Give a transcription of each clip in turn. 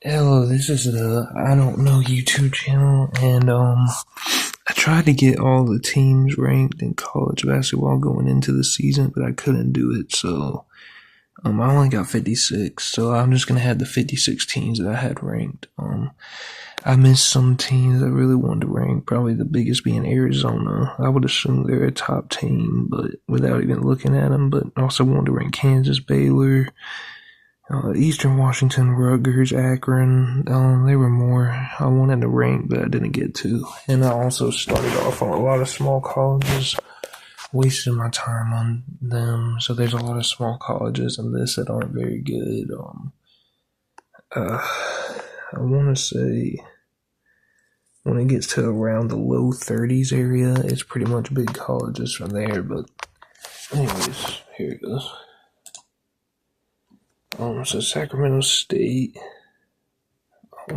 Hello, this is the I Don't Know YouTube channel, and I tried to get all the teams ranked in college basketball going into the season, but I couldn't do it, so I only got 56, so I'm just gonna have the 56 teams that I had ranked. I missed some teams I really wanted to rank, probably the biggest being Arizona. I would assume they're a top team, but without even looking at them, but also wanted to rank Kansas, Baylor, Eastern Washington, Rutgers, Akron. They were more I wanted to rank, but I didn't get to. And I also started off on a lot of small colleges, wasted my time on them. So there's a lot of small colleges in this that aren't very good. I want to say when it gets to around the low 30s area, it's pretty much big colleges from there. But anyways, here it goes. So Sacramento State, I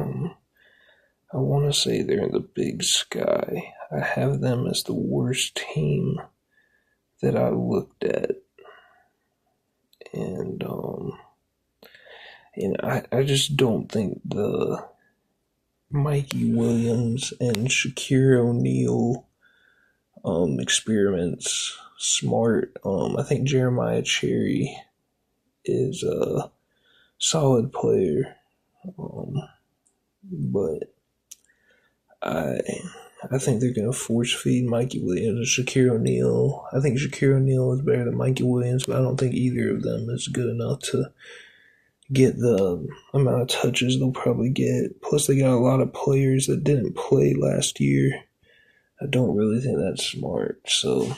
want to say they're in the Big Sky. I have them as the worst team that I looked at, and I just don't think the Mikey Williams and Shaquille O'Neal experiments smart. I think Jeremiah Cherry is a solid player, but I think they're gonna force feed Mikey Williams and Shaquille O'Neal. I think Shaquille O'Neal is better than Mikey Williams, but I don't think either of them is good enough to get the amount of touches they'll probably get. Plus, they got a lot of players that didn't play last year. I don't really think that's smart. So,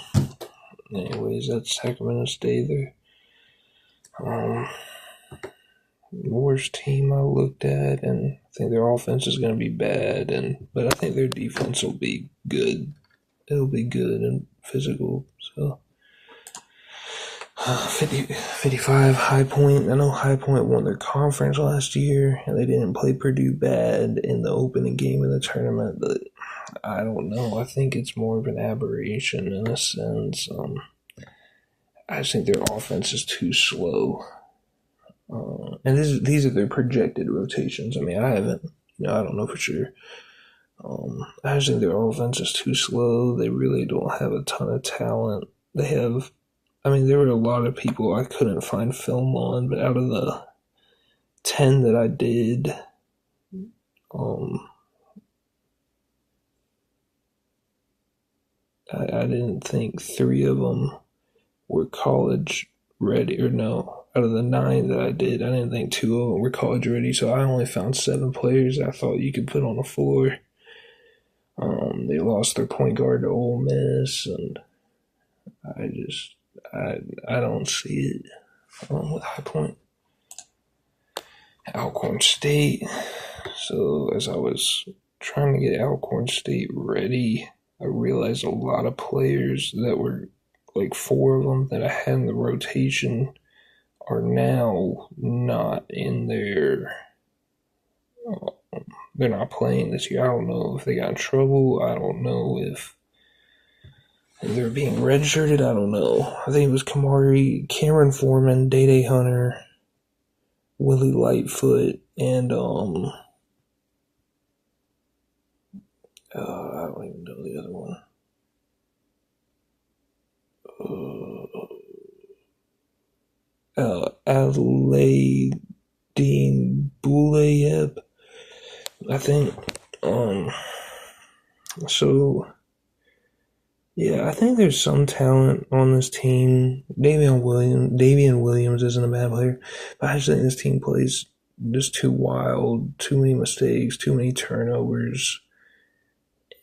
anyways, that's Sacramento State there. Worst team I looked at, and I think their offense is going to be bad, but I think their defense will be good. It'll be good and physical. So 55 High Point. I know High Point won their conference last year, and they didn't play Purdue bad in the opening game of the tournament, but I don't know. I think it's more of an aberration in a sense. I just think their offense is too slow. And these are their projected rotations. I mean, I haven't, I don't know for sure. I just think their offense is too slow. They really don't have a ton of talent. There were a lot of people I couldn't find film on, but out of the 10 that I did, I didn't think 3 of them were college ready, or no. Out of the 9 that I did, I didn't think 2 of them were college ready, so I only found 7 players I thought you could put on the floor. They lost their point guard to Ole Miss, and I don't see it with High Point. Alcorn State. So as I was trying to get Alcorn State ready, I realized a lot of players that were like 4 of them that I had in the rotation are now not in their. They're not playing this year. I don't know if they got in trouble. I don't know if they're being redshirted. I don't know. I think it was Cameron Foreman, Day Hunter, Willie Lightfoot, and I don't even know the other one. Aladdin Bouleyeb, I think. So yeah, I think there's some talent on this team. Davion Williams isn't a bad player, but I just think this team plays just too wild, too many mistakes, too many turnovers.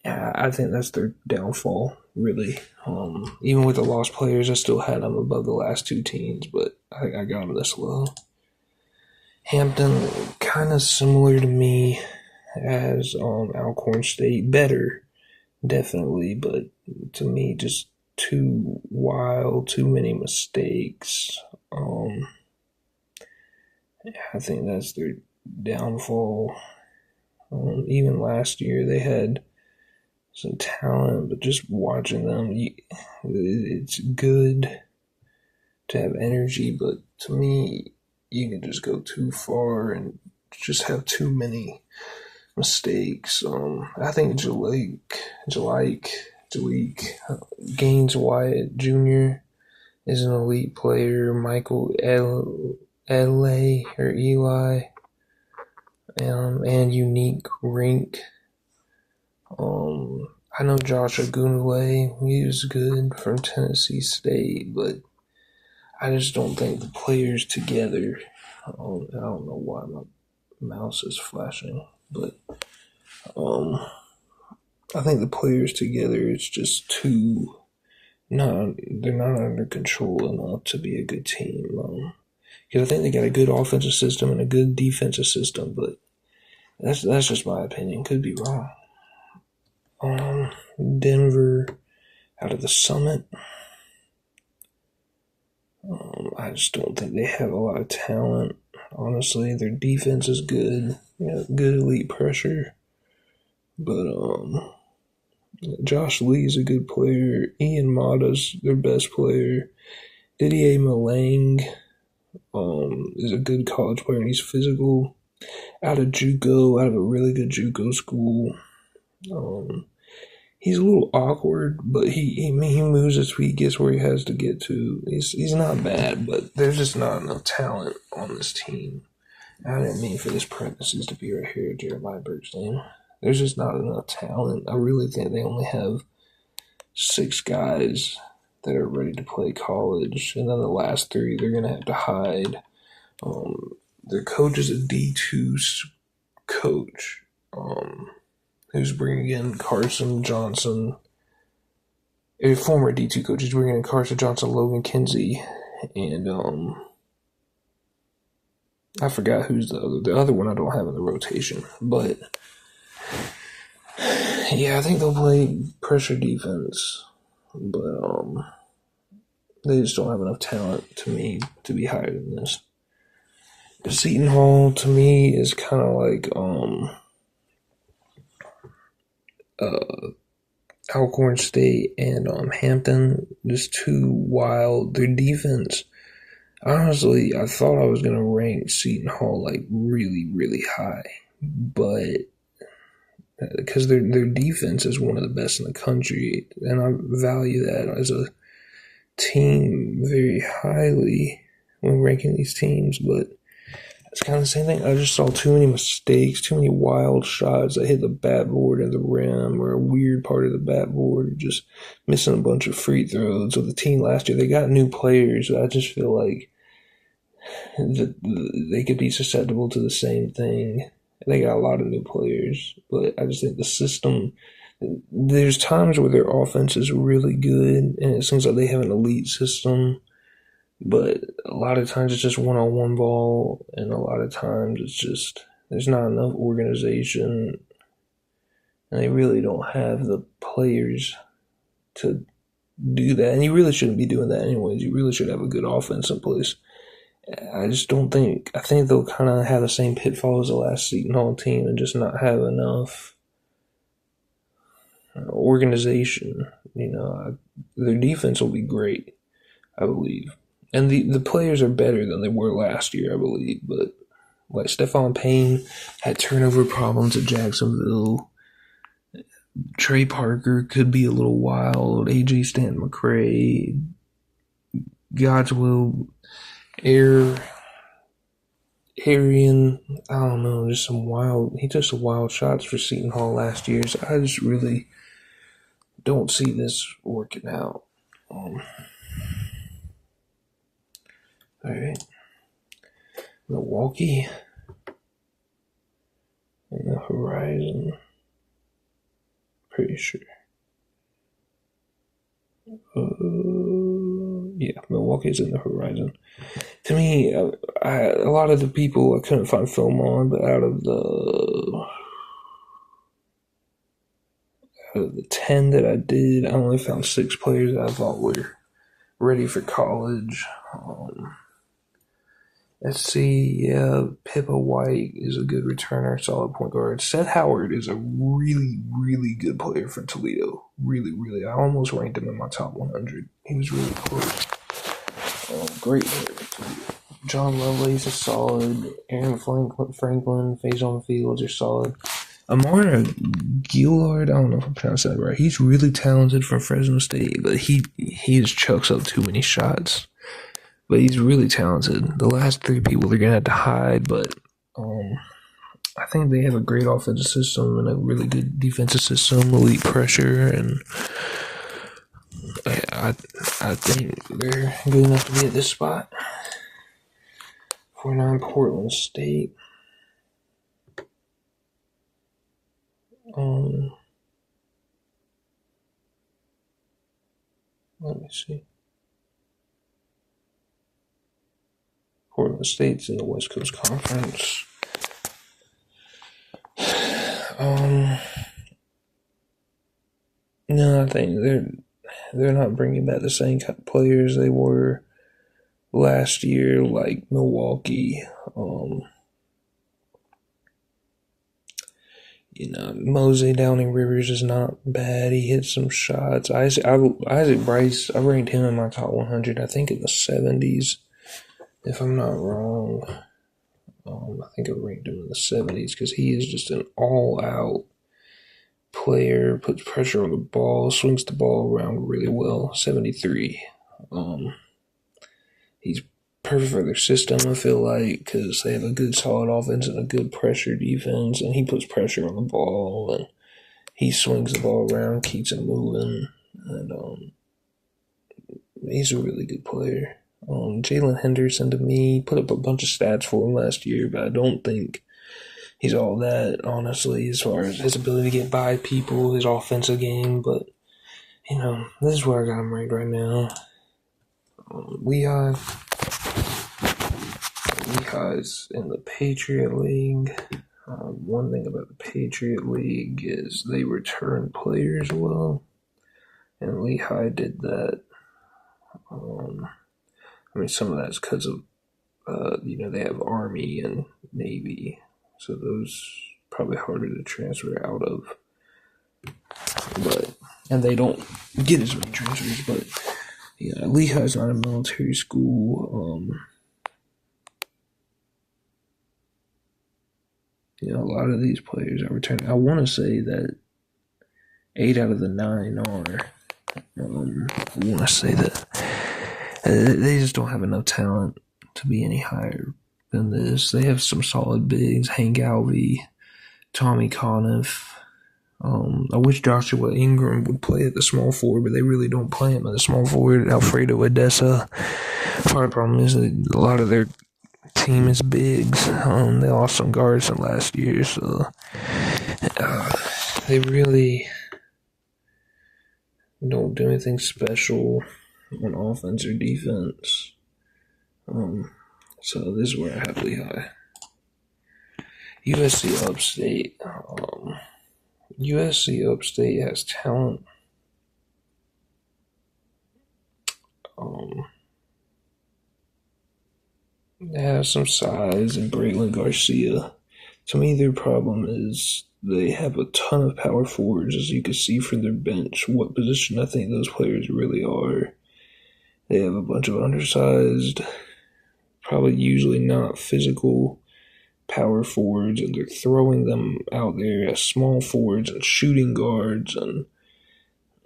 I think that's their downfall, really. Even with the lost players, I still had them above the last 2 teams, but I got them this low. Hampton, kind of similar to me as Alcorn State. Better, definitely, but to me, just too wild, too many mistakes. I think that's their downfall. Even last year, they had some talent, but just watching them, it's good to have energy, but to me, you can just go too far and just have too many mistakes. I think Jalik Gaines Wyatt Jr. is an elite player. Michael Ele or Eli, and Unique Rink. I know Josh Agunule, he was good from Tennessee State, but I just don't think the players together. I don't know why my mouse is flashing, but I think the players together, it's just too. No, they're not under control enough to be a good team. Because I think they got a good offensive system and a good defensive system, but that's just my opinion. Could be wrong. Denver out of the Summit. I just don't think they have a lot of talent. Honestly, their defense is good. Good elite pressure. But Josh Lee is a good player. Ian Mata's their best player. Didier Malang is a good college player, and he's physical. Out of a really good JUCO school. He's a little awkward, but he moves as he gets where he has to get to. He's not bad, but there's just not enough talent on this team. I didn't mean for this parentheses to be right here, Jeremiah Burke's name. There's just not enough talent. I really think they only have 6 guys that are ready to play college, and then the last 3 they're gonna have to hide. Their coach is a D2 coach. Who's bringing in Carson Johnson, a former D2 coach. He's bringing in Carson Johnson, Logan Kinsey, and I forgot who's the other one I don't have in the rotation. But yeah, I think they'll play pressure defense, but they just don't have enough talent to me to be higher than this. Seton Hall to me is kind of like Alcorn State and Hampton, just too wild. Their defense, honestly, I thought I was going to rank Seton Hall like really, really high, but because their defense is one of the best in the country, and I value that as a team very highly when ranking these teams, but it's kind of the same thing. I just saw too many mistakes, too many wild shots that hit the backboard and the rim or a weird part of the backboard, just missing a bunch of free throws. So the team last year, they got new players. I just feel like they could be susceptible to the same thing. They got a lot of new players, but I just think the system, there's times where their offense is really good, and it seems like they have an elite system. But a lot of times it's just one-on-one ball, and a lot of times it's just there's not enough organization, and they really don't have the players to do that. And you really shouldn't be doing that anyways. You really should have a good offense in place. I just don't think – I think they'll kind of have the same pitfall as the last Seton Hall team and just not have enough organization. Their defense will be great, I believe. And the players are better than they were last year, I believe. But like Stephon Payne had turnover problems at Jacksonville. Trey Parker could be a little wild. A.J. Stanton-McCray. Godswill. Arian. I don't know. Just he took some wild shots for Seton Hall last year. So I just really don't see this working out. Alright. Milwaukee in the horizon. Pretty sure. Yeah, Milwaukee's in the horizon. To me, a lot of the people I couldn't find film on, but out of the 10 that I did, I only found 6 players that I thought were ready for college. Let's see, yeah, Pippa White is a good returner, solid point guard. Seth Howard is a really, really good player for Toledo. Really, really. I almost ranked him in my top 100. He was really close. Great player for Toledo. John Lovelace is solid. Aaron Franklin, Faison Fields are solid. Amara Gillard, I don't know if I pronounced that right. He's really talented from Fresno State, but he just chucks up too many shots. But he's really talented. The last three people they're gonna have to hide, but I think they have a great offensive system and a really good defensive system, elite pressure, and I think they're good enough to be at this spot. 49 Portland State. Let me see. Portland State's in the West Coast Conference. No, I think they're not bringing back the same kind of players they were last year, like Milwaukee. Mosey Downing Rivers is not bad. He hits some shots. Isaac Bryce, I ranked him in my top 100, I think in the 70s, if I'm not wrong. I think I ranked him in the 70s because he is just an all-out player, puts pressure on the ball, swings the ball around really well. 73. He's perfect for their system, I feel like, because they have a good solid offense and a good pressure defense, and he puts pressure on the ball, and he swings the ball around, keeps it moving, and he's a really good player. Jalen Henderson, to me, put up a bunch of stats for him last year, but I don't think he's all that, honestly, as far as his ability to get by people, his offensive game, but, this is where I got him ranked right now. Lehigh's in the Patriot League. One thing about the Patriot League is they return players well, and Lehigh did that. Some of that's because of, they have Army and Navy, so those probably harder to transfer out of. And they don't get as many transfers, but yeah, Lehigh's not a military school. A lot of these players are returning. I want to say that 8 out of the 9 are. I want to say that they just don't have enough talent to be any higher than this. They have some solid bigs. Hank Alvey, Tommy Conniff. I wish Joshua Ingram would play at the small forward, but they really don't play him at the small forward. Alfredo Odessa. Part of the problem is that a lot of their team is bigs. They lost some guards from last year, so they really don't do anything special on offense or defense. So this is where I have Lehigh. USC Upstate. USC Upstate has talent. They have some size and Braylon Garcia. To me, their problem is they have a ton of power forwards, as you can see from their bench. What position I think those players really are. They have a bunch of undersized, probably usually not physical power forwards, and they're throwing them out there as small forwards and shooting guards, and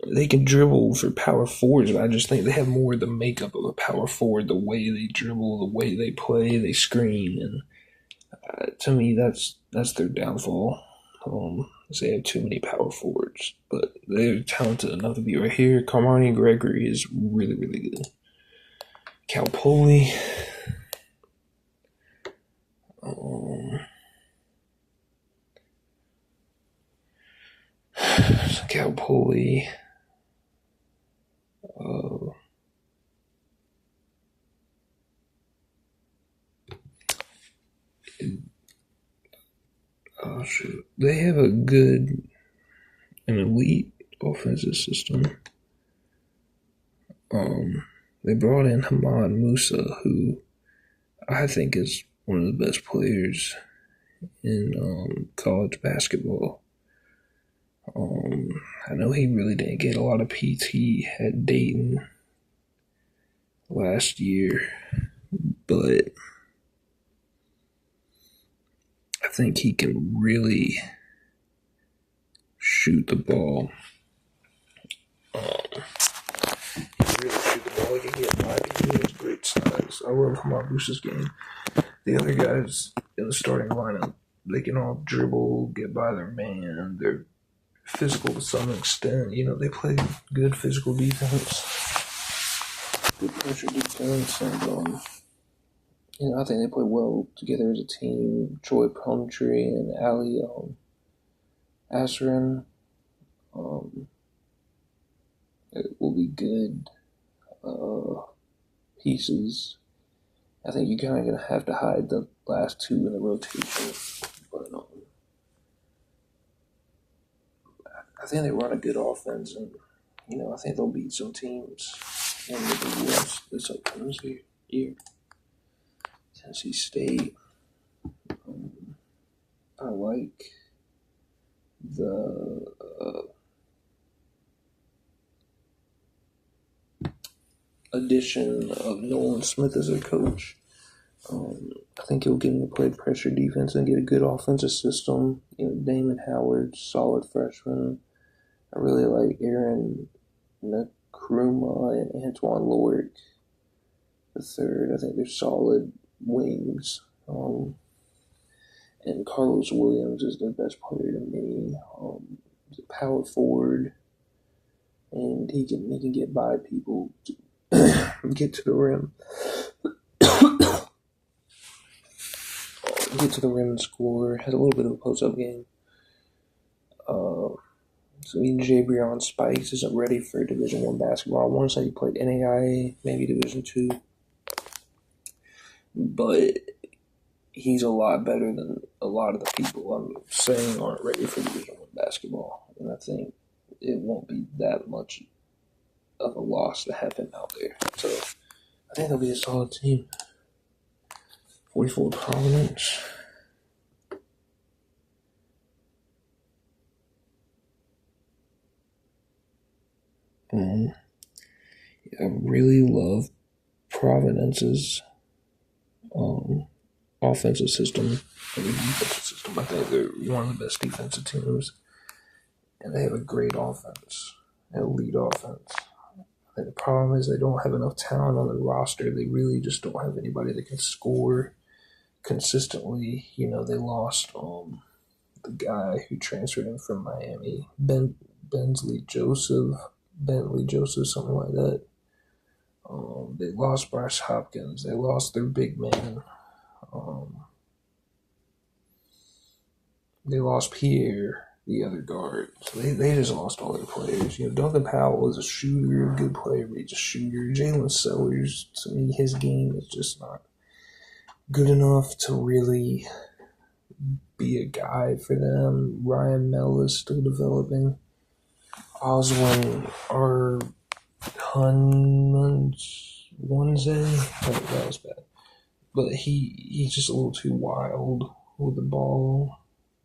they can dribble for power forwards, but I just think they have more of the makeup of a power forward, the way they dribble, the way they play, they screen, and to me, that's their downfall. They have too many power forwards, but they're talented enough to be right here. Carmani Gregory is really, really good. Cal Poly. Cal Poly. They have a good and elite offensive system. They brought in Hamad Musa, who I think is one of the best players in college basketball. I know he really didn't get a lot of PT at Dayton last year, but I think he can really shoot the ball. He can really shoot the ball. He can get by people. He has great size. I love Marbusa's game. The other guys in the starting lineup, they can all dribble, get by their man. They're physical to some extent. You know, they play good physical defense, good pressure defense, and you know, I think they play well together as a team. Troy Plumtree and Ali Asrin, it will be good pieces. I think you're kind of going to have to hide the last two in the rotation. But I think they run a good offense, and, you know, I think they'll beat some teams in the Big West this upcoming year. Tennessee State. I like the addition of Nolan Smith as a coach. I think he'll get him to play pressure defense and get a good offensive system. You know, Damon Howard, solid freshman. I really like Aaron Nkrumah and Antoine Lorick the third. I think they're solid wings. And Carlos Williams is their best player to me. He's a power forward, and he can get by people to get to the rim. Get to the rim and score. Has a little bit of a post-up game. So J. Breon Spikes isn't ready for Division I basketball. I want to say he played NAIA, maybe Division II. But he's a lot better than a lot of the people I'm saying aren't ready for Division I basketball. And I think it won't be that much of a loss to have him out there. So I think they'll be a solid team. 44 Providence. I really love Providence's offensive system and defensive system. I think they're one of the best defensive teams, and they have a great offense, an elite offense. I think the problem is they don't have enough talent on the roster. They really just don't have anybody that can score consistently. You know, they lost the guy who transferred in from Miami, Bentley Joseph, something like that. They lost Bryce Hopkins. They lost their big man. They lost Pierre, the other guard. So they just lost all their players. You know, Duncan Powell is a shooter, a good player, but he's a shooter. Jalen Sellers, to me, his game is just not good enough to really be a guy for them. Ryan Mell is still developing. Oswin Wanze, that was bad. But he's just a little too wild with the ball.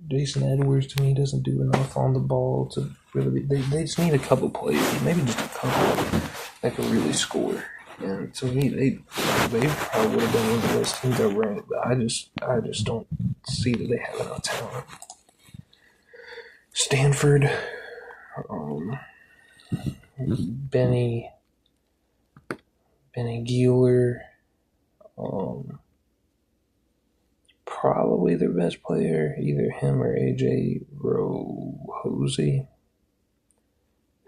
Jason Edwards, to me, doesn't do enough on the ball to really be. They just need a couple players, maybe just a couple, that can really score. And to me, they probably would have been one of the best teams ever ranked, but I just don't see that they have enough talent. Stanford, Benny Geeler, probably their best player, either him or AJ Rohosey,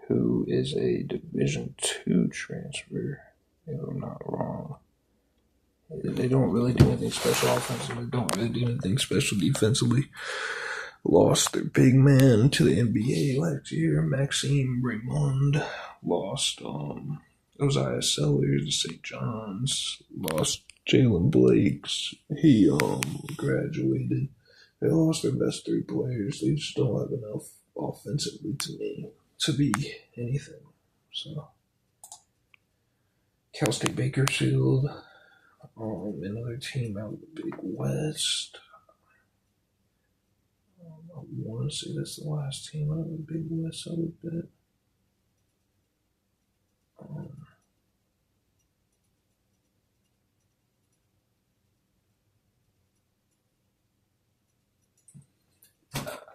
who is a Division II transfer, if I'm not wrong. They don't really do anything special offensively. They don't really do anything special defensively. Lost their big man to the NBA last year, Maxime Raymond. Lost Osiah Sellers to St. John's. Lost Jalen Blakes. He graduated. They lost their best three players. They just don't have enough offensively to me to be anything. So Cal State Bakersfield, another team out of the Big West. I want to say that's the last team out of the Big West, I would bet.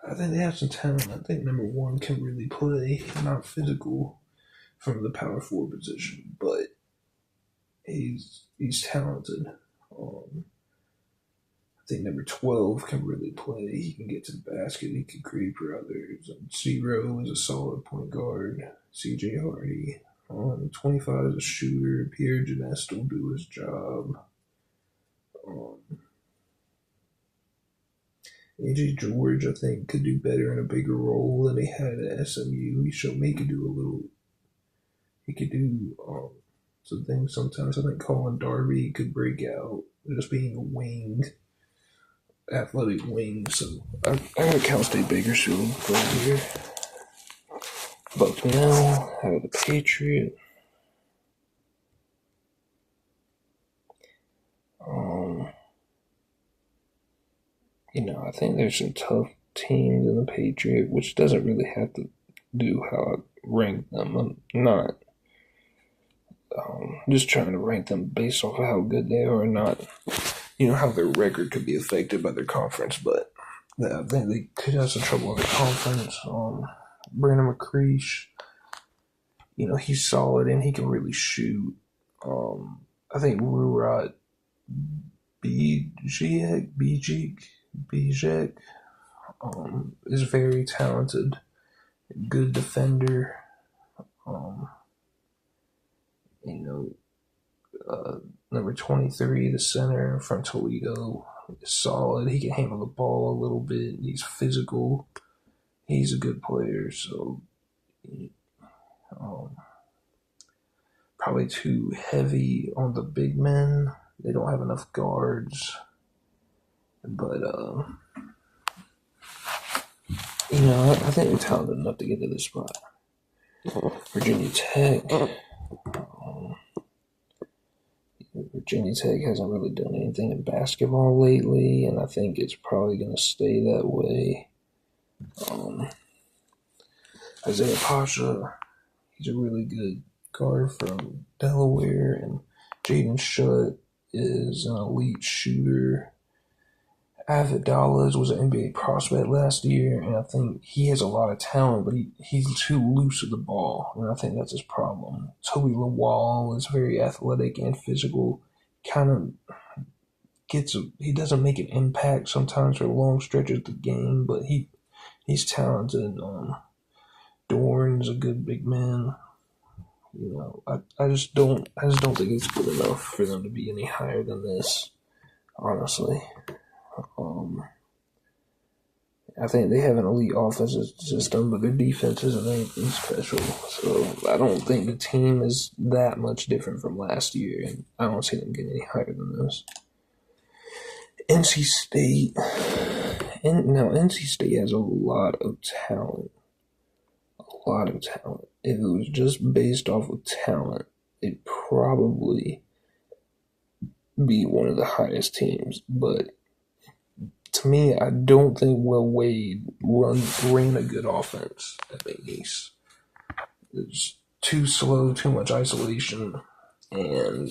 I think they have some talent. I think number one can really play, not physical from the power forward position, but he's talented. I think number 12 can really play. He can get to the basket. He can create for others. And 0 is a solid point guard. CJ Hardy. 25 is a shooter. Pierre Genest will do his job. AJ George, I think, could do better in a bigger role than he had at SMU. He showed me he could do a little. He could do some things sometimes. I think Colin Darby could break out just being a wing, athletic wing. So I got Cal State Bakersfield right here. Bucknell, I got the Patriot. I think there's some tough teams in the Patriot, which doesn't really have to do how I rank them. I'm not just trying to rank them based off of how good they are, not how their record could be affected by their conference. But I think they could have some trouble in the conference. Brandon McCreesh, he's solid and he can really shoot. I think Rurat Bijek is very talented, good defender. Number 23, the center from Toledo, is solid. He can handle the ball a little bit. He's physical. He's a good player. So probably too heavy on the big men. They don't have enough guards. But, I think they're talented enough to get to this spot. Virginia Tech. Virginia Tech hasn't really done anything in basketball lately, and I think it's probably going to stay that way. Isaiah Pasha, he's a really good guard from Delaware, and Jaden Shutt is an elite shooter. Avid Dallas was an NBA prospect last year, and I think he has a lot of talent, but he's too loose with the ball, and I think that's his problem. Toby Lawal is very athletic and physical, he doesn't make an impact sometimes for long stretches of the game, but he's talented. Dorn's a good big man. I just don't think it's good enough for them to be any higher than this, honestly. I think they have an elite offensive system, but their defense isn't anything special. So I don't think the team is that much different from last year, and I don't see them getting any higher than this. NC State. NC State has a lot of talent. A lot of talent. If it was just based off of talent, it'd probably be one of the highest teams, but to me, I don't think Will Wade ran a good offense at McNeese. It's too slow, too much isolation, and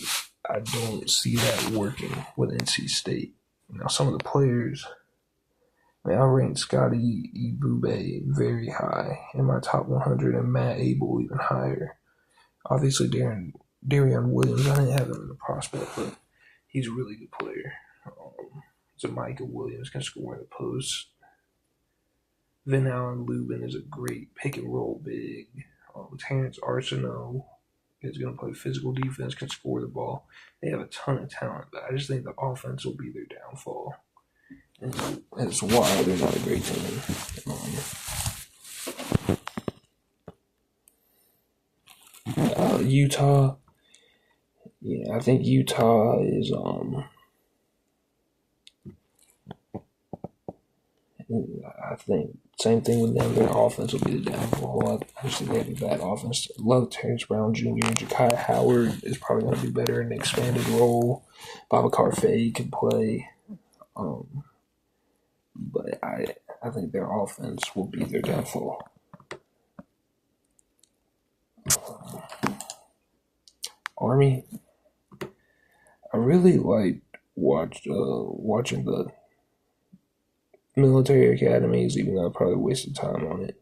I don't see that working with NC State. Some of the players, I ranked Scotty Ibube very high in my top 100, and Matt Abel even higher. Obviously, Darian Williams, I didn't have him in the prospect, but he's a really good player. Michael Williams can score in the post. Vin Allen Lubin is a great pick and roll big. Terrence Arsenault is going to play physical defense, can score the ball. They have a ton of talent, but I just think the offense will be their downfall. And that's why they're not a great team. Utah. I think Utah is I think same thing with them. Their offense will be the downfall. I just think they have a bad offense. I love Terrence Brown Jr. Ja'Kai Howard is probably going to do better in an expanded role. Babacar Faye can play. But I think their offense will be their downfall. Army. I really liked watching the military academies, even though I probably wasted time on it.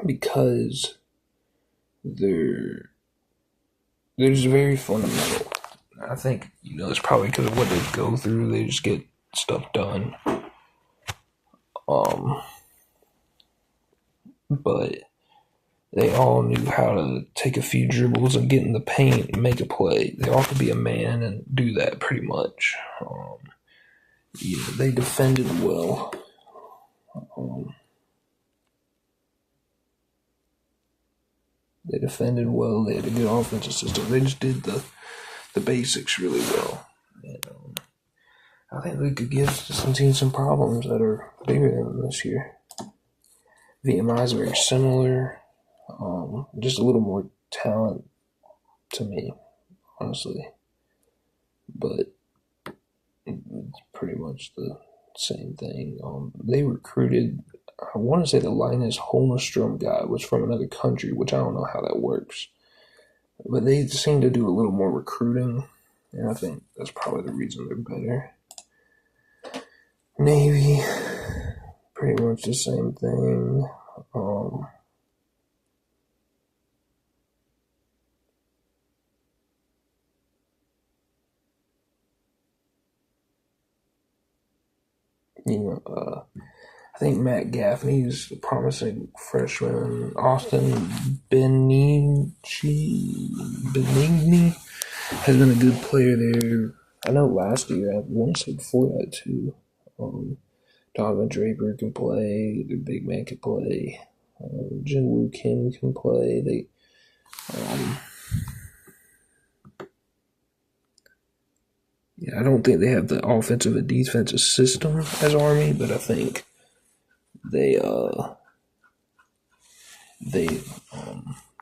Because they're just very fundamental. I think, it's probably because of what they go through. They just get stuff done. But they all knew how to take a few dribbles and get in the paint and make a play. They all could be a man and do that pretty much. They defended well. They defended well. They had a good offensive system. They just did the basics really well. And, I think they could give some teams some problems that are bigger than them this year. VMI is very similar. Just a little more talent to me, honestly. But it's pretty much the same thing. They recruited, I want to say the Linus Holmstrom guy was from another country, which I don't know how that works. But they seem to do a little more recruiting, and I think that's probably the reason they're better. Navy, pretty much the same thing. I think Matt Gaffney's a promising freshman. Austin Benigni has been a good player there. I know last year, I want to say before that too. Donovan Draper can play. The big man can play. Jinwoo Kim can play. I don't think they have the offensive and defensive system as Army, but I think they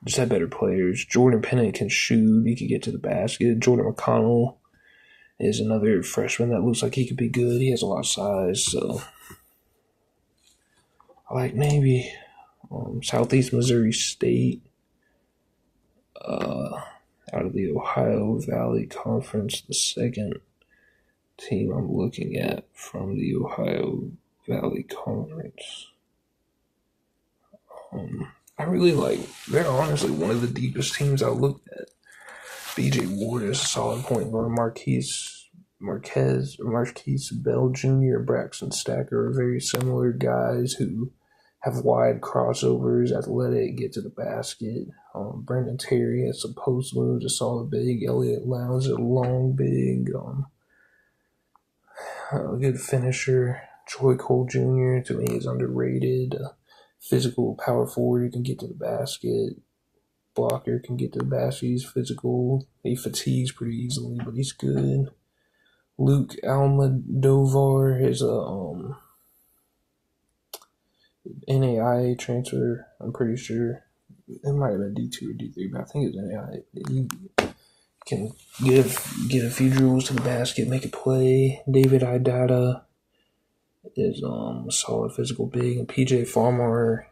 just have better players. Jordan Pennant can shoot. He can get to the basket. Jordan McConnell is another freshman that looks like he could be good. He has a lot of size, so I like Navy. Southeast Missouri State, out of the Ohio Valley Conference, the second team I'm looking at from the Ohio Valley Conference. I really like, they're honestly one of the deepest teams I looked at. BJ Ward is a solid point guard. Marquise Bell Jr. and Braxton Stacker are very similar guys who have wide crossovers, athletic, get to the basket. Brandon Terry has some post moves, a solid big. Elliott Lowndes is a long big. A good finisher. Troy Cole Jr. to me is underrated. Physical power forward who can get to the basket. Blocker can get to the basket. He's physical. He fatigues pretty easily, but he's good. Luke Almodovar is a NAIA transfer. I'm pretty sure it might have been D2 or D3, but I think it's NAIA. He can get a few dribbles to the basket, make a play. David Idata is a solid physical big, and PJ Farmer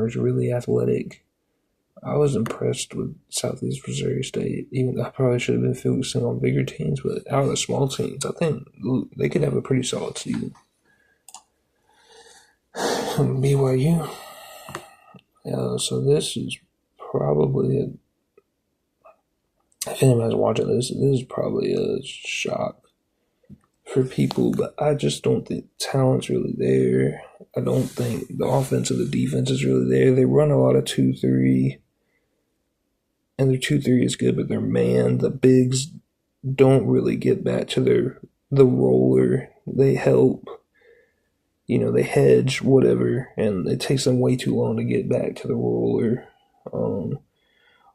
is really athletic. I was impressed with Southeast Missouri State, even though I probably should have been focusing on bigger teams, but out of the small teams, I think they could have a pretty solid season. BYU. So this is probably if anybody's watching this is probably a shock for people, but I just don't think talent's really there. I don't think the offense or the defense is really there. They run a lot of 2-3, and their 2-3 is good, but their the bigs don't really get back to the roller. They help. They hedge, whatever, and it takes them way too long to get back to the roller.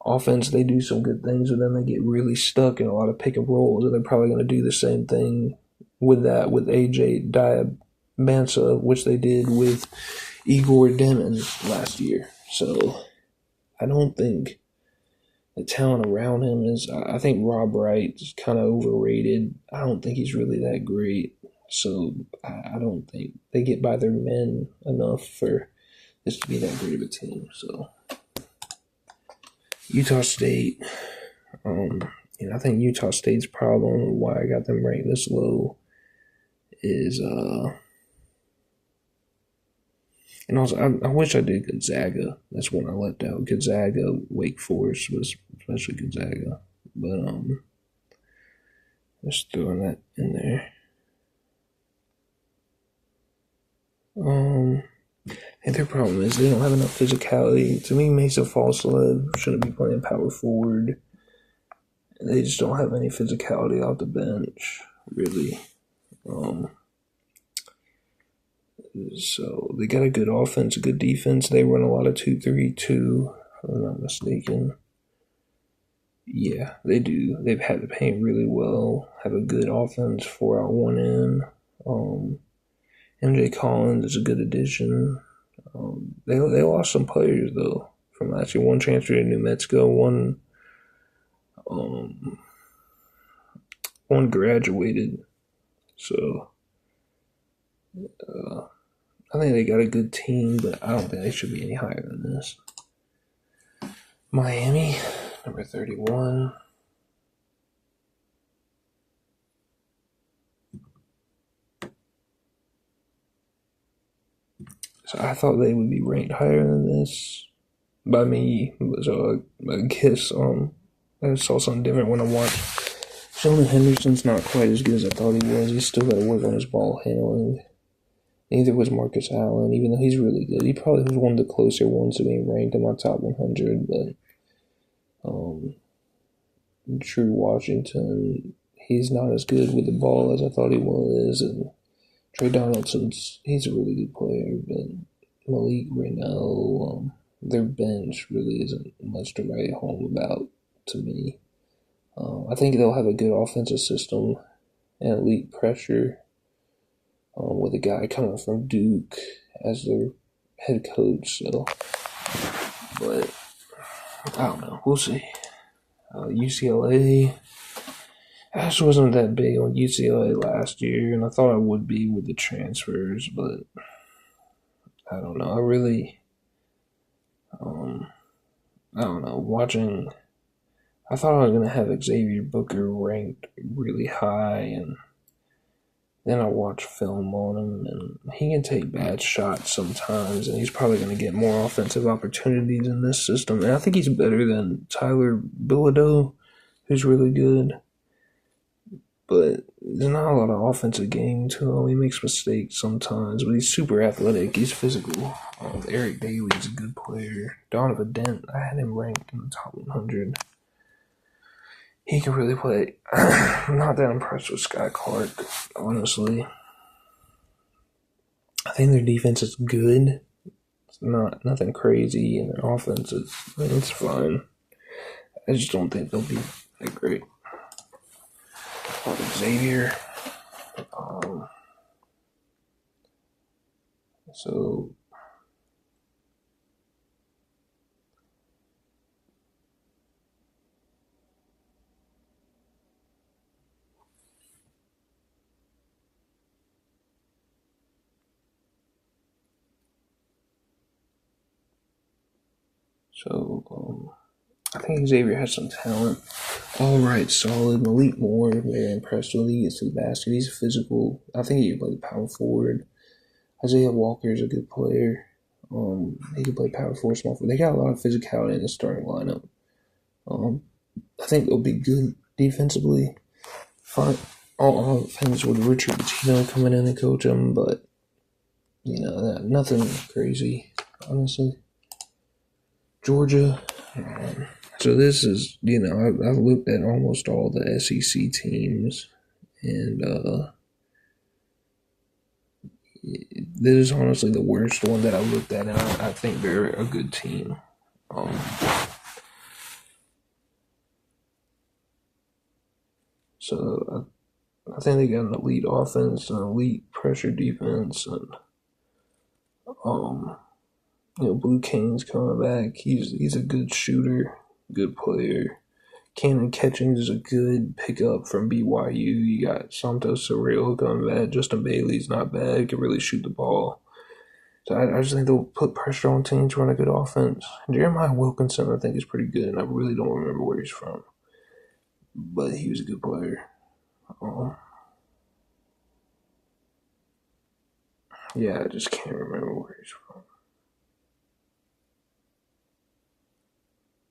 Offense, they do some good things, but then they get really stuck in a lot of pick and rolls, and they're probably going to do the same thing with AJ Diabansa, which they did with Igor Demon last year. So I don't think the talent around him is. I think Rob Wright is kind of overrated. I don't think he's really that great. So I don't think they get by their men enough for this to be that great of a team. So Utah State, I think Utah State's problem, why I got them ranked this low, is and also I wish I did Gonzaga. That's one I left out. Gonzaga, Wake Forest was especially Gonzaga, but just throwing that in there. And their problem is they don't have enough physicality. To me, Mesa Falsaled shouldn't be playing power forward. They just don't have any physicality off the bench, really. So they got a good offense, a good defense. They run a lot of 2-3-2, if I'm not mistaken. Yeah, they do. They've had the paint really well. Have a good offense, 4 out, 1 in. MJ Collins is a good addition. They lost some players though from last year. One transferred to New Mexico. One graduated. So I think they got a good team, but I don't think they should be any higher than this. Miami, number 31. So I thought they would be ranked higher than this by me. So I guess I saw something different when I watched. Sheldon Henderson's not quite as good as I thought he was. He's still got to work on his ball handling. Neither was Marcus Allen, even though he's really good. He probably was one of the closer ones to being ranked in my top 100, but Drew Washington, he's not as good with the ball as I thought he was, and Trey Donaldson's, he's a really good player, but Malik Reneau, their bench really isn't much to write home about to me. I think they'll have a good offensive system and elite pressure with a guy coming from Duke as their head coach. So, but I don't know. We'll see. UCLA. I just wasn't that big on UCLA last year, and I thought I would be with the transfers, but I don't know. I don't know. I thought I was going to have Xavier Booker ranked really high, and then I watched film on him, and he can take bad shots sometimes, and he's probably going to get more offensive opportunities in this system. And I think he's better than Tyler Bilodeau, who's really good. But there's not a lot of offensive game to him. He makes mistakes sometimes, but he's super athletic. He's physical. Eric Daly's a good player. Donovan Dent, I had him ranked in the top 100. He can really play. I'm not that impressed with Sky Clark, honestly. I think their defense is good. It's nothing crazy, and their offense it's fine. I just don't think they'll be that great. Xavier. So I think Xavier has some talent. All right, solid. Malik Moore, very impressed with. He gets to the basket. He's physical. I think he can play power forward. Isaiah Walker is a good player. He can play power forward, small forward. They got a lot of physicality in the starting lineup. I think they'll be good defensively. Fine. All offense with Richard Pitino coming in and coach them, but nothing crazy, honestly. Georgia. So this is, I've looked at almost all the SEC teams, and this is honestly the worst one that I looked at, and I think they're a good team. So I think they got an elite offense, an elite pressure defense, and Blue Kane's coming back. He's a good shooter, good player. Cannon Catchings is a good pickup from BYU. You got Santos Cerrillo coming back. Justin Bailey's not bad. Can really shoot the ball. So I just think they'll put pressure on teams, run a good offense. Jeremiah Wilkinson, I think, is pretty good, and I really don't remember where he's from. But he was a good player. Yeah, I just can't remember where he's from.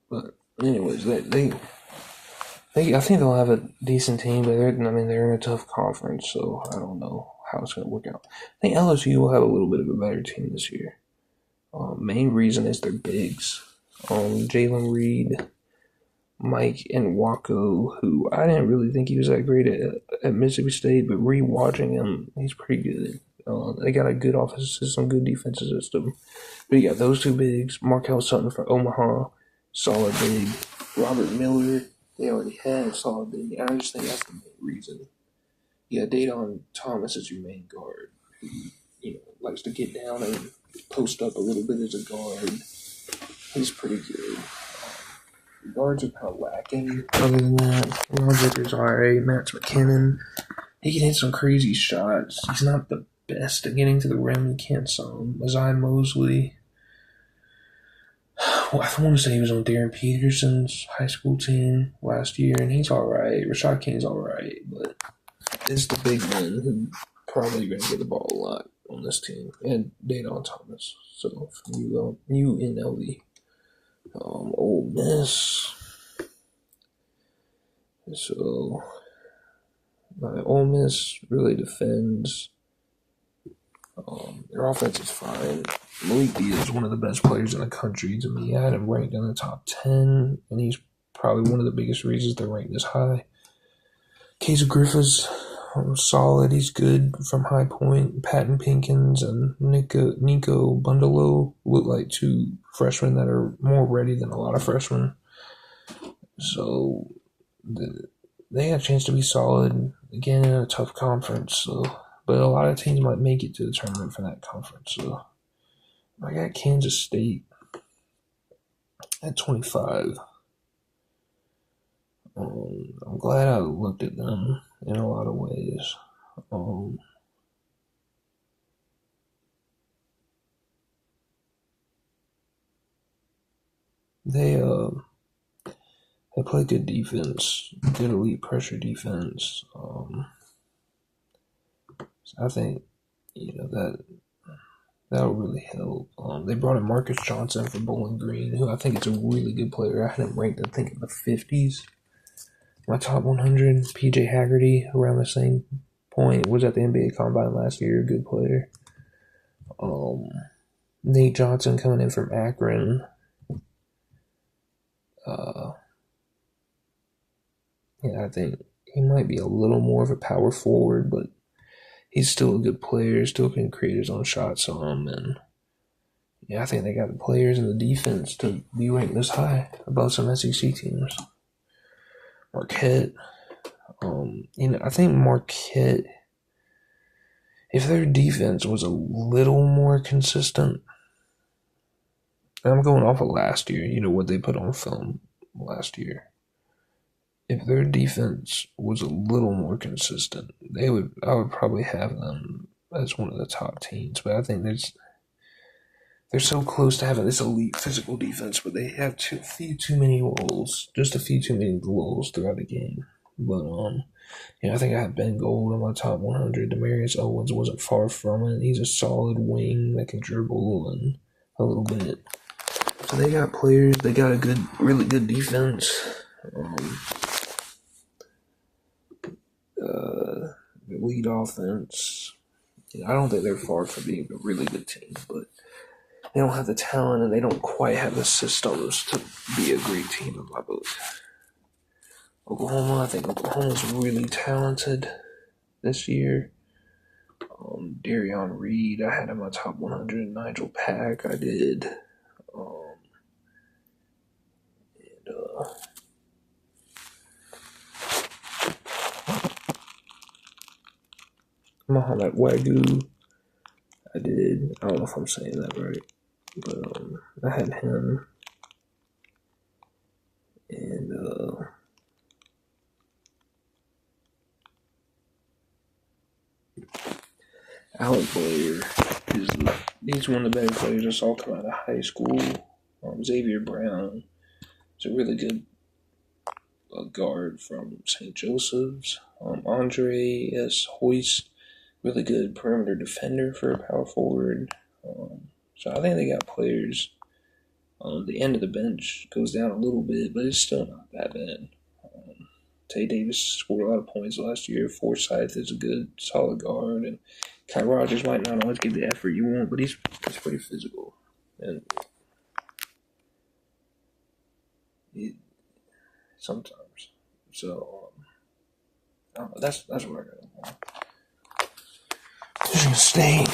But anyways, I think they'll have a decent team, but they're in a tough conference, so I don't know how it's going to work out. I think LSU will have a little bit of a better team this year. Main reason is their bigs. Jalen Reed, Mike and Wacko, who I didn't really think he was that great at Mississippi State, but rewatching him, he's pretty good. They got a good offensive system, good defensive system. But you got those two bigs, Markel Sutton for Omaha, solid big. Robert Miller, they already had solid big. I just think that's the main reason. Yeah, Dedan Thomas is your main guard, who likes to get down and post up a little bit as a guard. He's pretty good. Guards are kind of lacking. Other than that, Rodgers alright. Matt McKinnon, he can hit some crazy shots. He's not the best at getting to the rim. He can't some. Zion Mosley. Well, I want to say he was on Darren Peterson's high school team last year, and he's alright. Rashad King's alright, but it's the big men who probably going to get the ball a lot on this team, and Dedan Thomas. So from UNLV. Ole Miss. So, Ole Miss really defends. Their offense is fine. Malik Beasley is one of the best players in the country to me. I had him ranked in the top 10, and he's probably one of the biggest reasons they're ranked this high. Casey Griffiths, solid. He's good from High Point. Patton Pinkins and Nico Bundalo look like two freshmen that are more ready than a lot of freshmen. So they have a chance to be solid again in a tough conference. So, but a lot of teams might make it to the tournament for that conference. So I got Kansas State at 25. I'm glad I looked at them in a lot of ways. They play good defense, good elite pressure defense. So I think that'll really help. They brought in Marcus Johnson from Bowling Green, who I think is a really good player. I had him ranked, I think, in the 50s. My top 100, PJ Haggerty, around the same point, was at the NBA Combine last year, good player. Nate Johnson coming in from Akron. I think he might be a little more of a power forward, but he's still a good player, still can create his own shots on him, and I think they got the players and the defense to be ranked this high above some SEC teams. Marquette, I think Marquette, if their defense was a little more consistent, I'm going off of last year, what they put on film last year. If their defense was a little more consistent, I would probably have them as one of the top teams. But I think they're so close to having this elite physical defense, but they have a few too many lulls throughout the game. But I think I had Ben Gold in my top 100. Demarius Owens wasn't far from it. He's a solid wing that can dribble and a little bit. So they got players. They got a really good defense. Lead offense. I don't think they're far from being a really good team, but they don't have the talent and they don't quite have the systems to be a great team in my book. Oklahoma, I think Oklahoma's really talented this year. Darion Reed, I had in my top 100. Nigel Pack, I did. Muhammad Wagyu, I did. I don't know if I'm saying that right, but I had him. And Alec Blair he's one of the better players I saw come out of high school. Xavier Brown is a really good guard from St. Joseph's. Andre S. Hoist, really good perimeter defender for a power forward. So I think they got players. The end of the bench goes down a little bit, but it's still not that bad. Tay Davis scored a lot of points last year. Forsyth is a good, solid guard, and Kai Rogers might not always give the effort you want, but he's pretty physical, and sometimes. So I don't know, that's where I got him. Michigan State.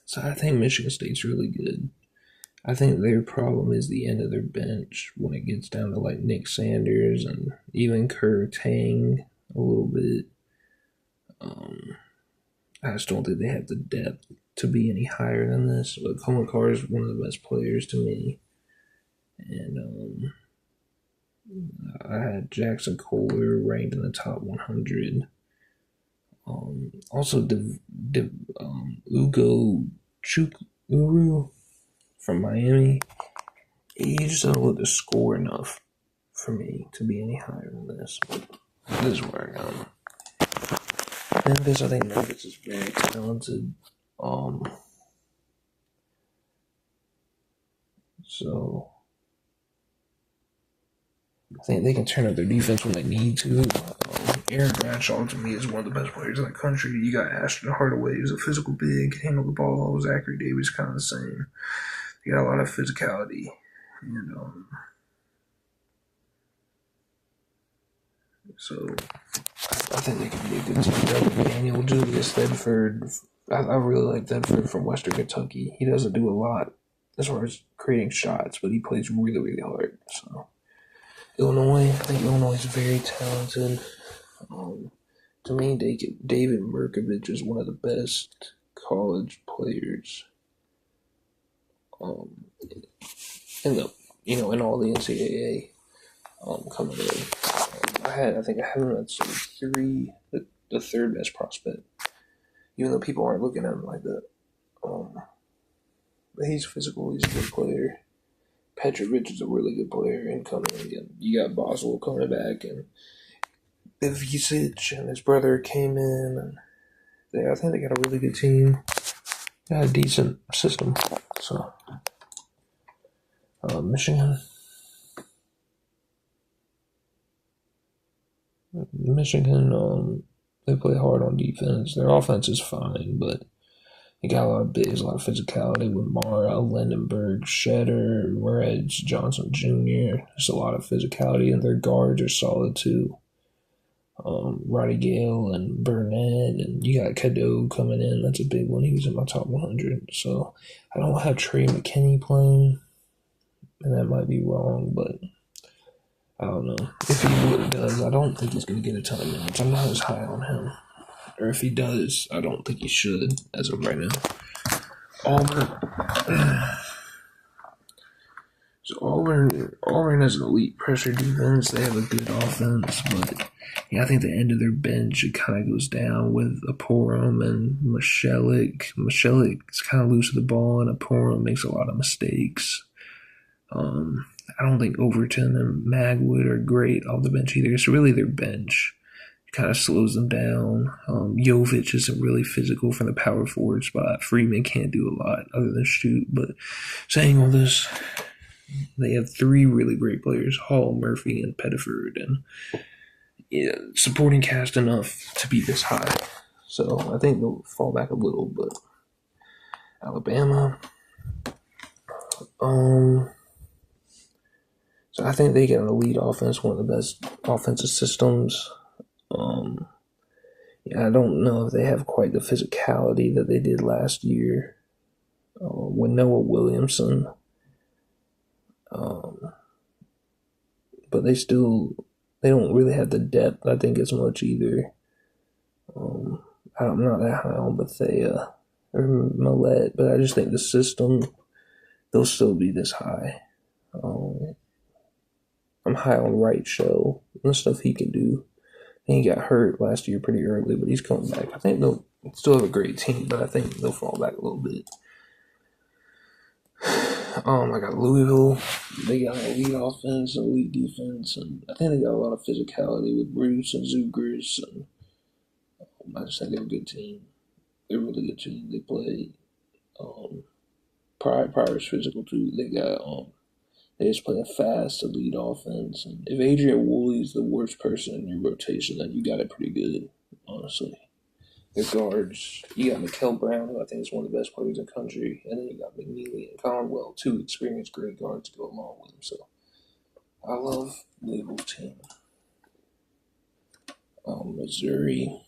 So I think Michigan State's really good. I think their problem is the end of their bench when it gets down to like Nick Sanders and even Kerr Tang a little bit. I just don't think they have the depth to be any higher than this. But Cohen Carr is one of the best players to me. And I had Jackson Kohler ranked in the top 100. Also, Ugo Chukwu from Miami. He just doesn't look to score enough for me to be any higher than this. But this is where I got him. Memphis, I think Memphis is very talented. So I think they can turn up their defense when they need to. Aaron Bradshaw, to me, is one of the best players in the country. You got Ashton Hardaway, who's a physical big, can handle the ball. Zachary Davis, kind of the same. You got a lot of physicality. And, so I think they can be a good team. Daniel Julius Thedford. I really like Thedford from Western Kentucky. He doesn't do a lot as far as creating shots, but he plays really, really hard. So Illinois, I think Illinois is very talented. To me, David Merkovich is one of the best college players. In all the NCAA coming in. I think I have him at the third best prospect. Even though people aren't looking at him like that. But he's physical, he's a good player. Petrovic is a really good player incoming again. You got Boswell coming back, and Ivicic and his brother came in. And I think they got a really good team. Got a decent system. So Michigan, they play hard on defense. Their offense is fine, but you got a lot of bigs, a lot of physicality with Mara, Lindenberg, Shedder, Reds, Johnson Jr. There's a lot of physicality, and their guards are solid too. Roddy Gale and Burnett, and you got Cadeau coming in. That's a big one. He was in my top 100. So I don't have Trey McKinney playing, and that might be wrong, but I don't know. If he really does, I don't think he's going to get a ton of minutes. I'm not as high on him. Or if he does, I don't think he should as of right now. Auburn has an elite pressure defense. They have a good offense, but I think the end of their bench, it kind of goes down with Aporum and Michelik. Michelik is kind of loose with the ball, and Aporum makes a lot of mistakes. I don't think Overton and Magwood are great off the bench either. It's really their bench. It kind of slows them down. Jovic isn't really physical from the power forward spot. Freeman can't do a lot other than shoot. But saying all this, they have three really great players, Hall, Murphy, and Pettiford, and supporting cast enough to be this high. So I think they'll fall back a little, but Alabama, so I think they get an elite offense, one of the best offensive systems. I don't know if they have quite the physicality that they did last year with Noah Williamson. But they don't really have the depth, I think, as much either. I'm not that high on Bethea or Millette, but I just think the system, they'll still be this high. I'm high on Right Show and the stuff he can do. And he got hurt last year pretty early, but he's coming back. I think they'll still have a great team, but I think they'll fall back a little bit. I got Louisville. They got an elite offense, elite defense, and I think they got a lot of physicality with Bruce and Zugris. And I just think they're a good team. They're a really good team. They play. Pryor's physical too. They just play a fast, elite offense. And if Adrian Woolley's the worst person in your rotation, then you got it pretty good, honestly. Their guards, you got Mikael Brown, who I think is one of the best players in the country, and then you got McNeely and Conwell, two experienced great guards to go along with them. So I love Louisville's team. Missouri.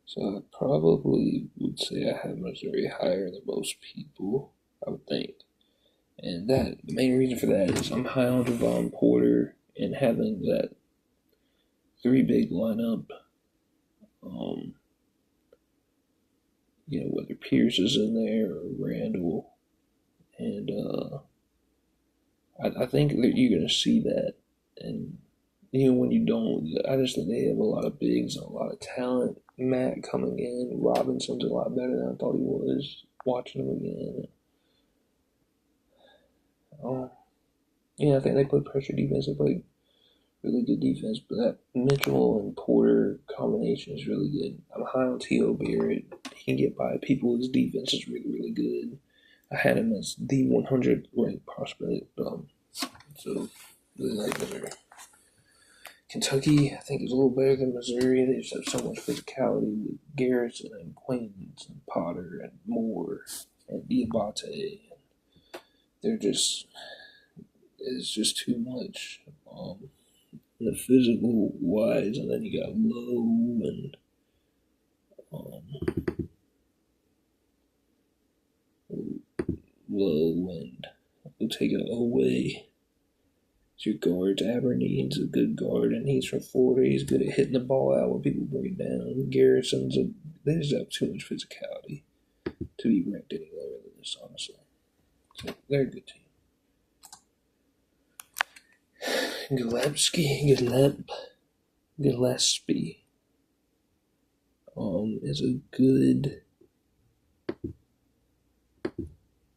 So I probably would say I have Missouri higher than most people, I would think. And the main reason for that is I'm high on Devon Porter and having that three big lineup. Whether Pierce is in there or Randall. And I think that you're going to see that. And even when you don't, I just think they have a lot of bigs and a lot of talent. Matt coming in, Robinson's a lot better than I thought he was. Watching him again. I think they play pressure defense. They play really good defense, but that Mitchell and Porter combination is really good. I'm high on T.O. Barrett. He can get by people. His defense is really, really good. I had him as the 100 ranked prospect. So really like them. Kentucky, I think, is a little better than Missouri. They just have so much physicality with Garrison and Quains and Potter and Moore and Diabate. It's just too much. The physical wise, and then you got Lowe and we'll take it away. Your guard, Aberdeen's a good guard, and he's from Florida. He's good at hitting the ball out when people bring it down. They just have too much physicality to be ranked any lower than this, honestly. So they're a good team. Gillespie is a good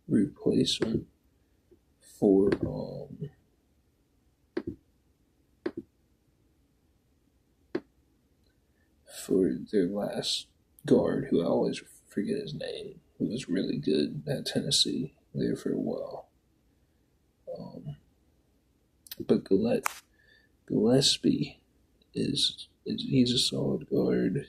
replacement for their last guard, who I always forget his name, who was really good at Tennessee there for a while. But Gillespie he's a solid guard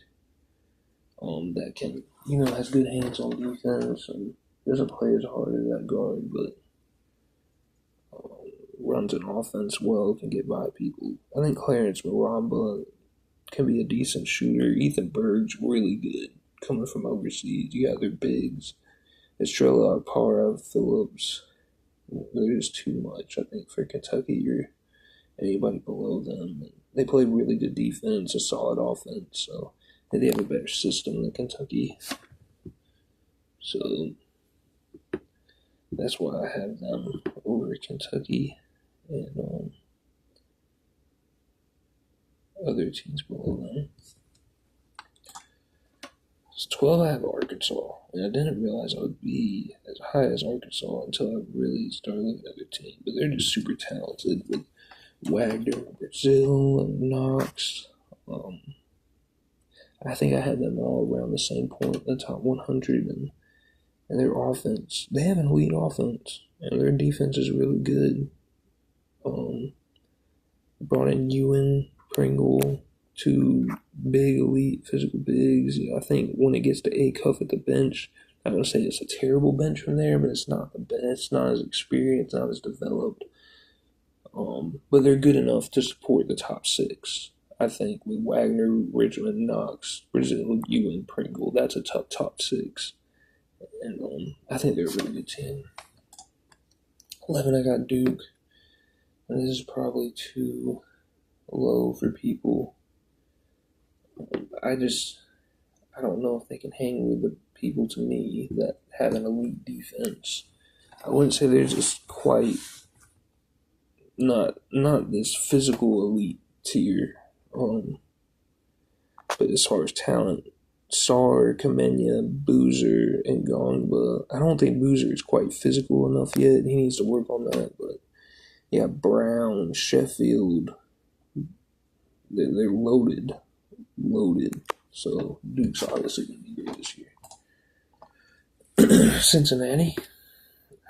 that can, has good hands on defense and doesn't play as hard as that guard, but runs an offense well, can get by people. I think Clarence Maramba can be a decent shooter. Ethan Berg's really good coming from overseas. You got their bigs. Estrella, Parra, Phillips. There's too much, I think, for Kentucky or anybody below them. They play really good defense, a solid offense, so they have a better system than Kentucky. So that's why I have them over Kentucky and other teams below them. It's 12 I have Arkansas, and I didn't realize I would be as high as Arkansas until I really started looking at their team. But they're just super talented with Wagner, Brazil, and Knox. I think I had them all around the same point, the top 100, and their offense. They have an elite offense, and their defense is really good. Brought in Ewan, Pringle, two big elite physical bigs. I think when it gets to A-Cuff at the bench, I'm going to say it's a terrible bench from there, but it's not the best. It's not as experienced, not as developed. But they're good enough to support the top six. I think with Wagner, Richmond, Knox, Brazil, Ewan, Pringle, that's a top six. And I think they're a really good team. 11, I got Duke. And this is probably too low for people. I don't know if they can hang with the people, to me, that have an elite defense. I wouldn't say they're just quite not this physical elite tier. But as far as talent, Sar, Kamenya, Boozer, and Gongba, I don't think Boozer is quite physical enough yet. He needs to work on that. But yeah, Brown, Sheffield, they're loaded. So Duke's obviously going to be great this year. Cincinnati,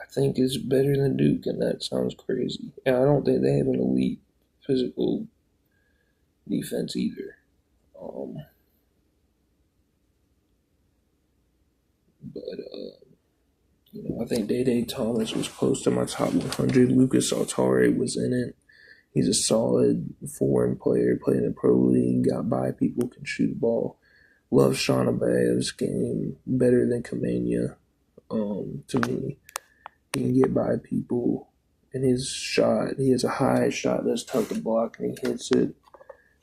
I think, is better than Duke, and that sounds crazy. And I don't think they have an elite physical defense either. I think Day Thomas was close to my top 100. Lucas Altare was in it. He's a solid foreign player, played in the pro league, got by people, can shoot the ball. Love Shanabaev's game better than Kamenya. To me, he can get by people, and his shot, he has a high shot that's tough to block, and he hits it.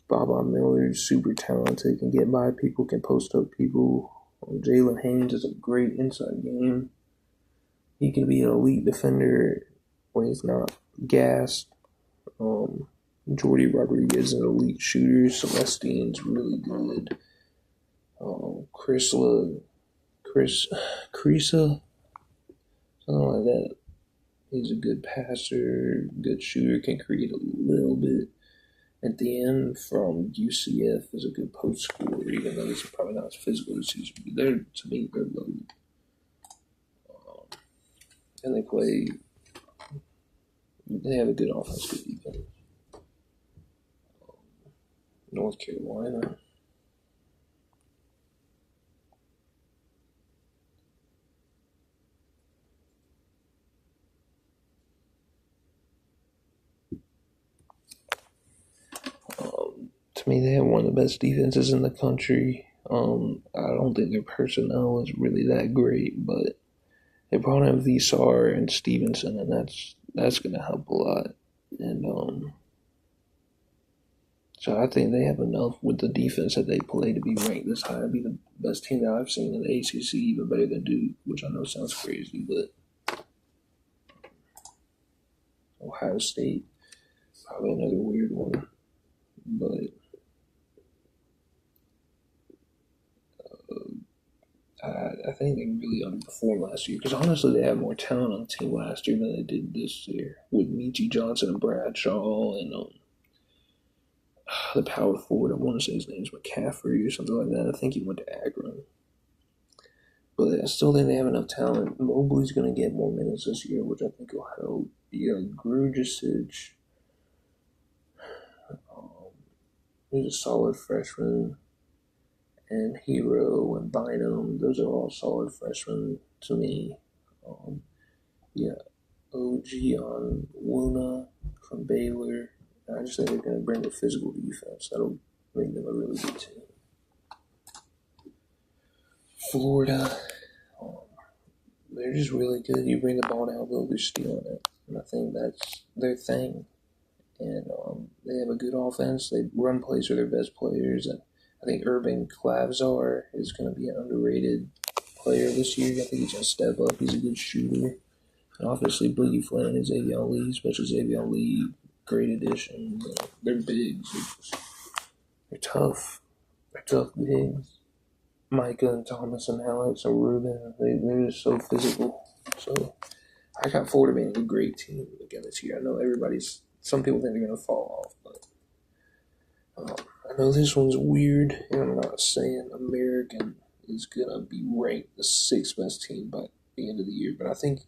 Baba Miller's super talented, can get by people, can post up people. Jalen Haynes is a great inside game. He can be an elite defender when he's not gassed. Jordy Rodriguez is an elite shooter. Celestine's really good. Krisa, something like that. He's a good passer, good shooter, can create a little bit. At the end, from UCF, is a good post scorer, even though he's probably not as physical as he should be. To me, they're loaded. And they have a good offense, good defense. North Carolina. To me, they have one of the best defenses in the country. I don't think their personnel is really that great, but they brought in Visar and Stevenson, and that's going to help a lot. And so I think they have enough with the defense that they play to be ranked this high. Be the best team that I've seen in the ACC, even better than Duke, which I know sounds crazy, but Ohio State, probably another weird one. But I think they really underperformed last year because honestly, they had more talent on the team last year than they did this year with Michi Johnson and Bradshaw and the power forward. I want to say his name's McCaffrey or something like that. I think he went to Akron. But I still think they have enough talent. Mobley's going to get more minutes this year, which I think will help. Yeah, Grujicic. He's a solid freshman. And Hero and Bynum, those are all solid freshmen to me. OG on Luna from Baylor. I just think they're going to bring a physical defense. That'll make them a really good team. Florida, they're just really good. You bring the ball downfield, they're stealing it. And I think that's their thing. And they have a good offense. They run plays for their best players. And I think Urban Clavzar is going to be an underrated player this year. I think he's going to step up. He's a good shooter. And obviously, Boogie Flynn and Xavier Lee, especially Xavier Lee, great addition. They're big. They're tough. They're tough bigs. Micah and Thomas and Alex and Ruben, they're just so physical. So I got Florida being a great team again this year. I know some people think they're going to fall off, but I know this one's weird, and I'm not saying American is going to be ranked the 6th best team by the end of the year, but I think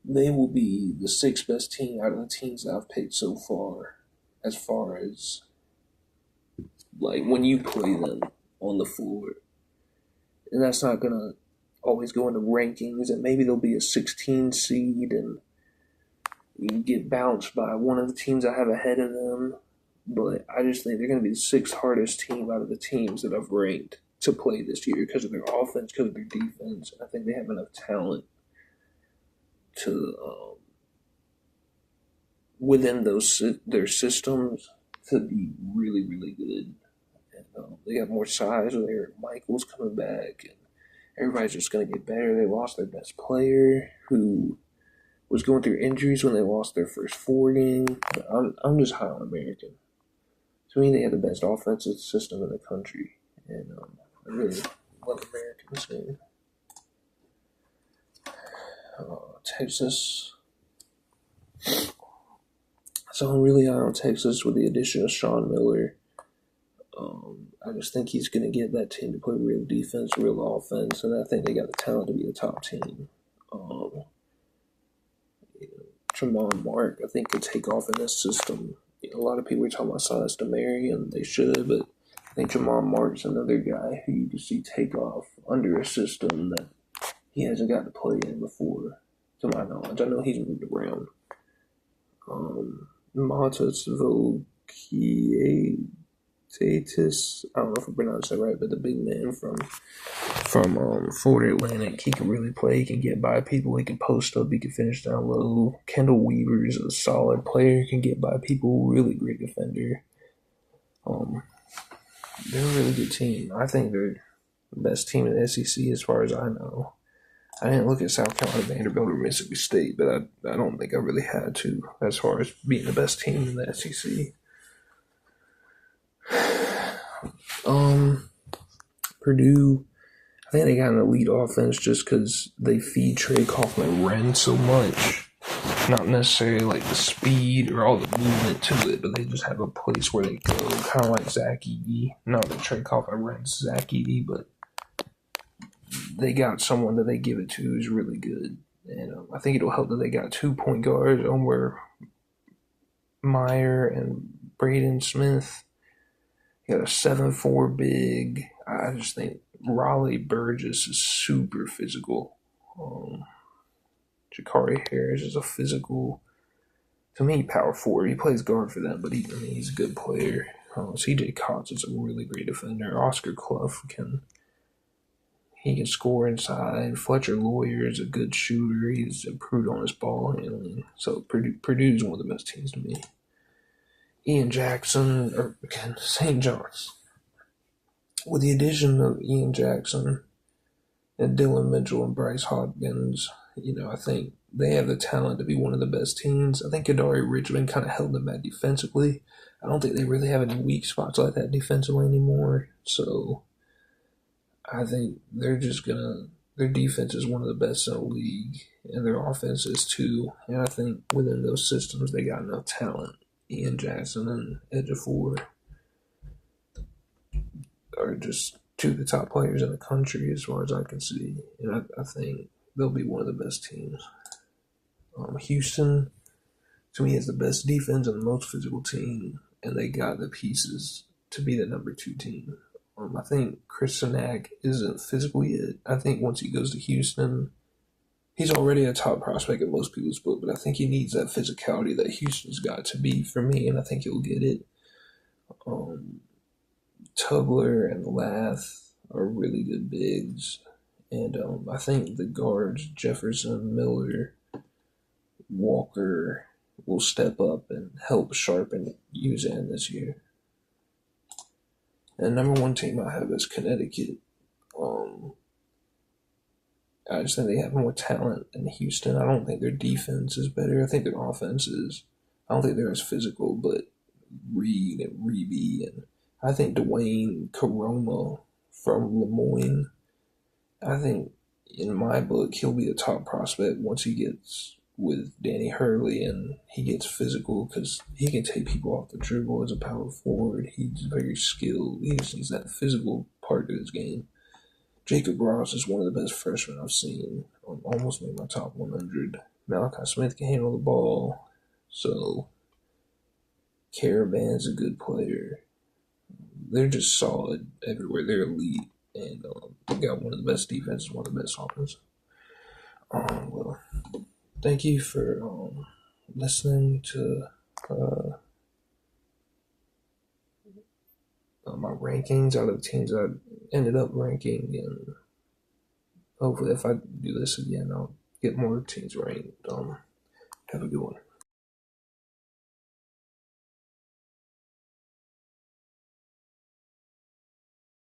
they will be the 6th best team out of the teams that I've picked so far as like when you play them on the floor. And that's not going to always go into rankings, and maybe they'll be a 16 seed and you can get bounced by one of the teams I have ahead of them. But I just think they're going to be the 6th hardest team out of the teams that I've ranked to play this year because of their offense, because of their defense. I think they have enough talent to within their systems to be really, really good. And they have more size with Eric Michaels coming back, and everybody's just going to get better. They lost their best player who was going through injuries when they lost their first 4 games. I'm just high on American. to me, they have the best offensive system in the country, and I really love Americans. And Texas. So I'm really high on Texas with the addition of Sean Miller. I just think he's going to get that team to play real defense, real offense, and I think they got the talent to be the top team. Jamon Mark, I think, could take off in this system. A lot of people are talking about Silas DeMary, and they should, but I think Jamon Mark's another guy who you can see take off under a system that he hasn't got to play in before, to my knowledge. I know he's moved around. Matas Vokietatis, I don't know if I pronounced that right, but the big man from Florida Atlantic, he can really play. He can get by people. He can post up. He can finish down low. Kendall Weaver is a solid player. He can get by people. Really great defender. They're a really good team. I think they're the best team in the SEC as far as I know. I didn't look at South Carolina, Vanderbilt, or Mississippi State, but I don't think I really had to as far as being the best team in the SEC. Purdue, I think they got an elite offense just because they feed Trey Kaufman and Wren so much. Not necessarily like the speed or all the movement to it, but they just have a place where they go, kind of like Zach Edey. Not that Trey Kaufman runs Zach Edey, but they got someone that they give it to who's really good. And I think it'll help that they got 2 point guards, Omer Meyer and Braden Smith. You got a 7'4" big. I just think Raleigh Burgess is super physical. Jakari Harris is a physical, to me, power forward. He plays guard for them, but he's a good player. CJ Cox is a really great defender. Oscar Clough can score inside. Fletcher Lawyer is a good shooter. He's improved on his ball handling. So Purdue's one of the best teams to me. Ian Jackson, or again, St. John's. With the addition of Ian Jackson and Dylan Mitchell and Bryce Hopkins, I think they have the talent to be one of the best teams. I think Kadari Richmond kind of held them back defensively. I don't think they really have any weak spots like that defensively anymore. So I think their defense is one of the best in the league, and their offense is too. And I think within those systems, they got enough talent. Ian Jackson and Ejiofor are just two of the top players in the country as far as I can see. And I think they'll be one of the best teams. Houston, to me, is the best defense and the most physical team, and they got the pieces to be the number 2 team. I think Chris Sinak isn't physical yet. I think once he goes to Houston, he's already a top prospect in most people's book, but I think he needs that physicality that Houston's got to be for me, and I think he'll get it. Tugler and Lath are really good bigs, and I think the guards, Jefferson, Miller, Walker, will step up and help sharpen Uzan this year. And number 1 team I have is Connecticut. I just think they have more talent than Houston. I don't think their defense is better. I think their offense is. I don't think they're as physical, but Reed and Reeby, and I think Dwayne Caroma from Lemoyne, I think in my book he'll be a top prospect once he gets with Danny Hurley and he gets physical because he can take people off the dribble as a power forward. He's very skilled. He just needs that physical part of his game. Jacob Ross is one of the best freshmen I've seen. Almost made my top 100. Malachi Smith can handle the ball. So, Caravan's a good player. They're just solid everywhere. They're elite. And they got one of the best defenses, one of the best offenses. Well, thank you for listening to my rankings out of the teams I ended up ranking, and hopefully if I do this again I'll get more teams ranked. Have a good one.